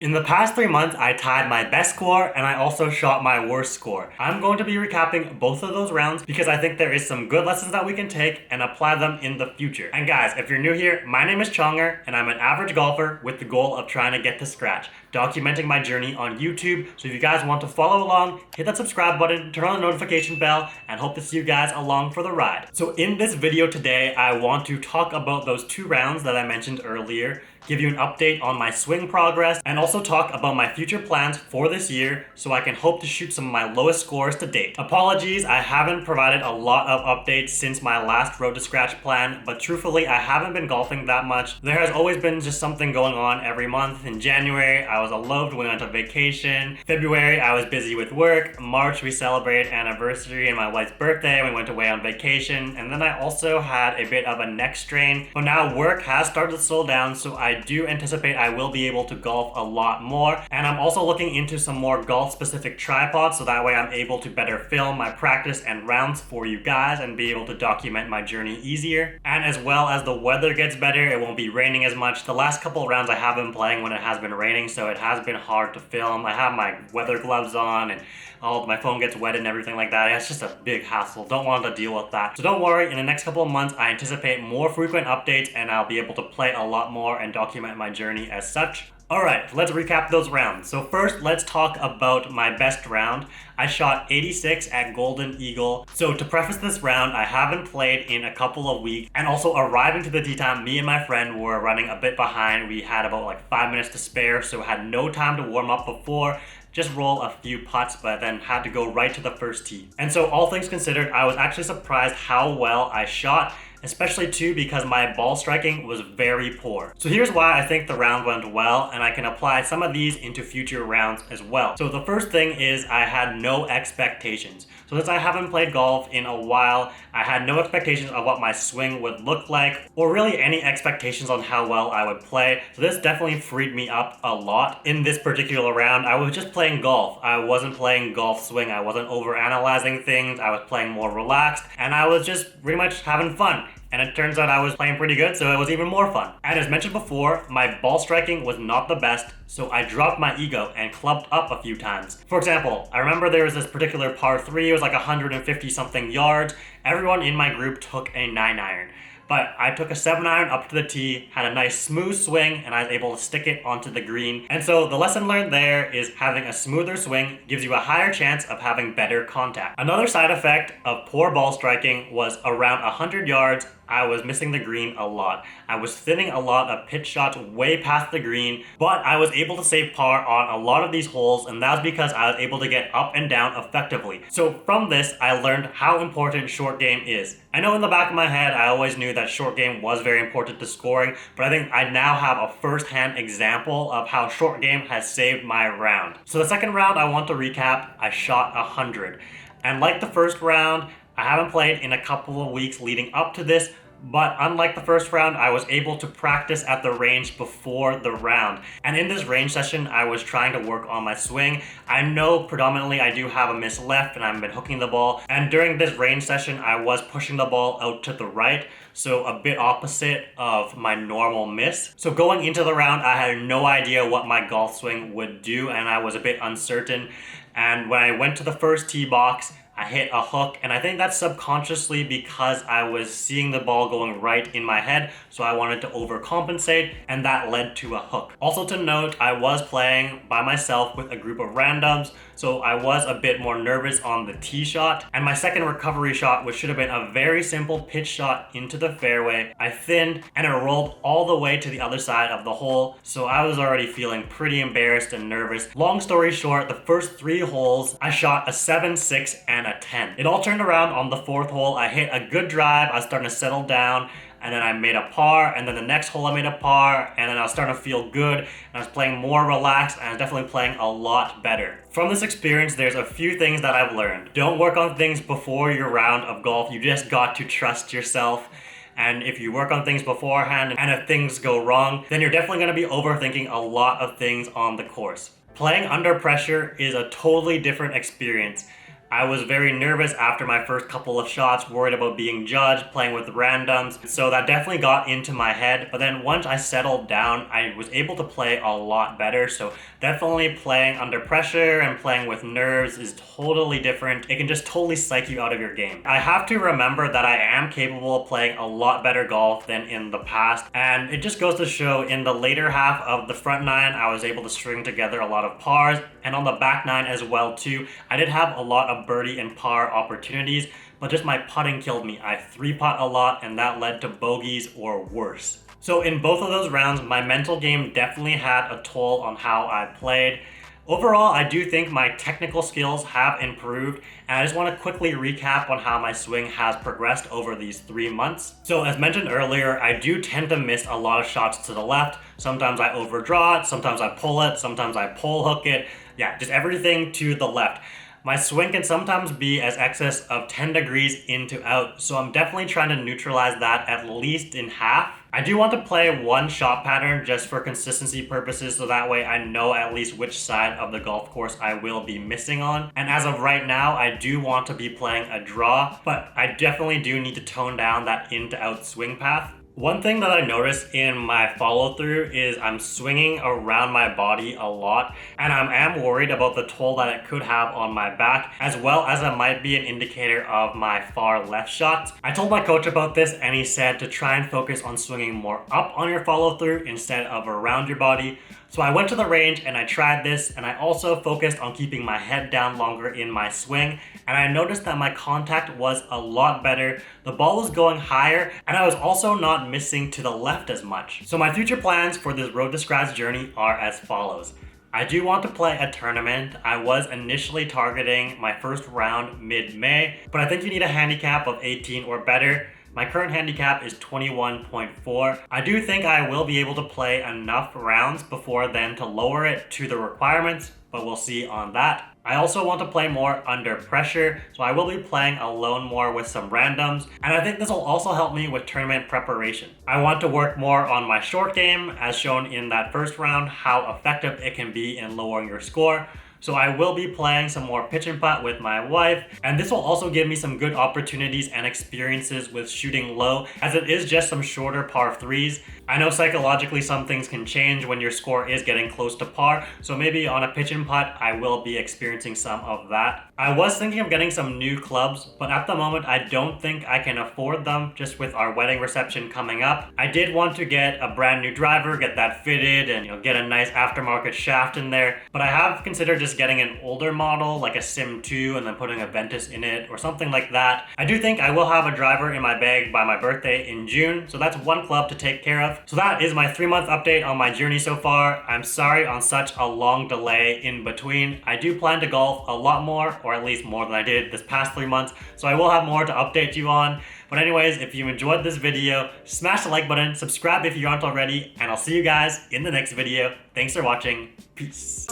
In the past 3 months, I tied my best score and I also shot my worst score. I'm going to be recapping both of those rounds because I think there is some good lessons that we can take and apply them in the future. And guys, if you're new here, my name is Chonger and I'm an average golfer with the goal of trying to get to scratch, documenting my journey on YouTube. So if you guys want to follow along, hit that subscribe button, turn on the notification bell, and hope to see you guys along for the ride. So in this video today, I want to talk about those 2 rounds that I mentioned earlier, give you an update on my swing progress, and also talk about my future plans for this year so I can hope to shoot some of my lowest scores to date. Apologies, I haven't provided a lot of updates since my last Road to Scratch plan, but truthfully, I haven't been golfing that much. There has always been just something going on every month. In January, I was alone, we went on vacation. February, I was busy with work. March, we celebrated anniversary and my wife's birthday, we went away on vacation. And then I also had a bit of a neck strain. But now work has started to slow down, so I do anticipate I will be able to golf a lot more. And I'm also looking into some more golf specific tripods so that way I'm able to better film my practice and rounds for you guys and be able to document my journey easier. And as well as the weather gets better, it won't be raining as much. The last couple of rounds I have been playing when it has been raining, so it has been hard to film. I have my weather gloves on and my phone gets wet and everything like that. It's just a big hassle. Don't want to deal with that. So don't worry, in the next couple of months, I anticipate more frequent updates and I'll be able to play a lot more and document my journey as such. Alright, let's recap those rounds. So first, let's talk about my best round. I shot 86 at Golden Eagle. So to preface this round, I haven't played in a couple of weeks, and also arriving to the tee time, me and my friend were running a bit behind. We had about 5 minutes to spare, so had no time to warm up before. Just roll a few putts, but then had to go right to the first tee. And so all things considered, I was actually surprised how well I shot, especially too because my ball striking was very poor. So here's why I think the round went well, and I can apply some of these into future rounds as well. So the first thing is I had no expectations. So since I haven't played golf in a while, I had no expectations of what my swing would look like, or really any expectations on how well I would play. So this definitely freed me up a lot. In this particular round, I was just playing golf. I wasn't playing golf swing. I wasn't overanalyzing things. I was playing more relaxed, and I was just pretty much having fun. And it turns out I was playing pretty good, so it was even more fun. And as mentioned before, my ball striking was not the best, so I dropped my ego and clubbed up a few times. For example, I remember there was this particular par 3, it was 150 something yards. Everyone in my group took a 9-iron. But I took a 7-iron up to the tee, had a nice smooth swing, and I was able to stick it onto the green. And so the lesson learned there is having a smoother swing gives you a higher chance of having better contact. Another side effect of poor ball striking was around 100 yards, I was missing the green a lot. I was thinning a lot of pitch shots way past the green, but I was able to save par on a lot of these holes, and that was because I was able to get up and down effectively. So from this, I learned how important short game is. I know in the back of my head, I always knew that short game was very important to scoring, but I think I now have a first-hand example of how short game has saved my round. So the second round I want to recap, I shot 100. And like the first round, I haven't played in a couple of weeks leading up to this, but unlike the first round, I was able to practice at the range before the round. And in this range session, I was trying to work on my swing. I know predominantly I do have a miss left and I've been hooking the ball. And during this range session, I was pushing the ball out to the right, so a bit opposite of my normal miss. So going into the round, I had no idea what my golf swing would do, and I was a bit uncertain. And when I went to the first tee box, I hit a hook, and I think that's subconsciously because I was seeing the ball going right in my head, so I wanted to overcompensate, and that led to a hook. Also to note, I was playing by myself with a group of randoms, so I was a bit more nervous on the tee shot, and my second recovery shot, which should have been a very simple pitch shot into the fairway, I thinned, and it rolled all the way to the other side of the hole, so I was already feeling pretty embarrassed and nervous. Long story short, the first 3 holes, I shot a 7, 6, and a 10. It all turned around on the 4th hole. I hit a good drive, I was starting to settle down, and then I made a par, and then the next hole I made a par, and then I was starting to feel good, and I was playing more relaxed, and I was definitely playing a lot better. From this experience, there's a few things that I've learned. Don't work on things before your round of golf. You just got to trust yourself. And if you work on things beforehand, and if things go wrong, then you're definitely going to be overthinking a lot of things on the course. Playing under pressure is a totally different experience. I was very nervous after my first couple of shots, worried about being judged, playing with randoms, so that definitely got into my head. But then once I settled down, I was able to play a lot better. So definitely playing under pressure and playing with nerves is totally different. It can just totally psych you out of your game. I have to remember that I am capable of playing a lot better golf than in the past, and it just goes to show in the later half of the front nine, I was able to string together a lot of pars, and on the back nine as well too. I did have a lot of birdie and par opportunities, but just my putting killed me. I 3-putt a lot, and that led to bogeys or worse. So in both of those rounds, my mental game definitely had a toll on how I played. Overall, I do think my technical skills have improved, and I just want to quickly recap on how my swing has progressed over these 3 months. So as mentioned earlier, I do tend to miss a lot of shots to the left. Sometimes I overdraw it, sometimes I pull it, sometimes I pull hook it. Yeah, just everything to the left. My swing can sometimes be as excess of 10 degrees in to out, so I'm definitely trying to neutralize that at least in half. I do want to play one shot pattern just for consistency purposes, so that way I know at least which side of the golf course I will be missing on. And as of right now, I do want to be playing a draw, but I definitely do need to tone down that in to out swing path. One thing that I noticed in my follow through is I'm swinging around my body a lot, and I am worried about the toll that it could have on my back, as well as it might be an indicator of my far left shots. I told my coach about this, and he said to try and focus on swinging more up on your follow through instead of around your body. So I went to the range and I tried this, and I also focused on keeping my head down longer in my swing, and I noticed that my contact was a lot better. The ball was going higher, and I was also not missing to the left as much. So my future plans for this Road to Scratch journey are as follows. I do want to play a tournament. I was initially targeting my first round mid-May, but I think you need a handicap of 18 or better. My current handicap is 21.4. I do think I will be able to play enough rounds before then to lower it to the requirements, but we'll see on that. I also want to play more under pressure, so I will be playing alone more with some randoms, and I think this will also help me with tournament preparation. I want to work more on my short game, as shown in that first round, how effective it can be in lowering your score. So I will be playing some more pitch and putt with my wife, and this will also give me some good opportunities and experiences with shooting low, as it is just some shorter par 3s. I know psychologically some things can change when your score is getting close to par, so maybe on a pitch and putt I will be experiencing some of that. I was thinking of getting some new clubs, but at the moment I don't think I can afford them just with our wedding reception coming up. I did want to get a brand new driver, get that fitted, and get a nice aftermarket shaft in there, but I have considered just getting an older model like a Sim 2 and then putting a Ventus in it or something like that. I do think I will have a driver in my bag by my birthday in June, so that's one club to take care of. So that is my 3-month update on my journey so far. I'm sorry on such a long delay in between. I do plan to golf a lot more, or at least more than I did this past 3 months, so I will have more to update you on. But anyways, if you enjoyed this video, smash the like button, subscribe if you aren't already, and I'll see you guys in the next video. Thanks for watching. Peace.